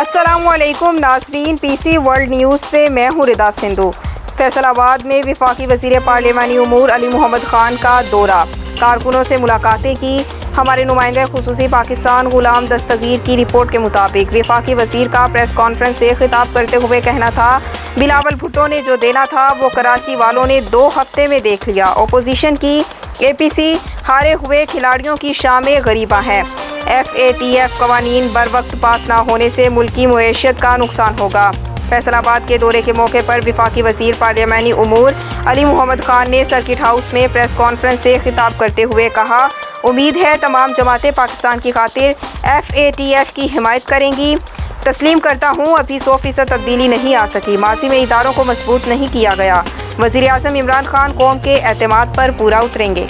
अस्सलामुअलैकुम नाज़रीन, PC world news से मैं हूँ रिदा सिंधु। फैसलाबाद में वफाकी वज़ीर पार्लिमानी उमूर अली मोहम्मद ख़ान का दौरा, कारकुनों से मुलाकातें की। हमारे नुमाइंदा खुसूसी पाकिस्तान गुलाम दस्तगीर की रिपोर्ट के मुताबिक वफाकी वज़ीर का प्रेस कॉन्फ्रेंस से खिताब करते हुए कहना था, बिलावल भुट्टो ने जो देना था वो कराची वालों ने 2 हफ्ते में देख लिया। अपोजिशन की APC हारे हुए खिलाड़ियों की शामें गरीबा हैं। FATF कवानीन बर वक्त पास ना होने से मुल्की मुईशत का नुकसान होगा। फैसलाबाद के दौरे के मौके पर वफाकी वज़ीर पार्लिमानी उमूर अली मोहम्मद ख़ान ने सर्किट हाउस में प्रेस कॉन्फ्रेंस से खिताब करते हुए कहा, उम्मीद है तमाम जमातें पाकिस्तान की खातिर FATF की हिमायत करेंगी। तस्लीम करता हूँ अभी 100% तब्दीली नहीं आ सकी। माजी में इदारों को मजबूत नहीं किया गया। वज़ीर आज़म इमरान खान कौम के एतमाद पर पूरा उतरेंगे।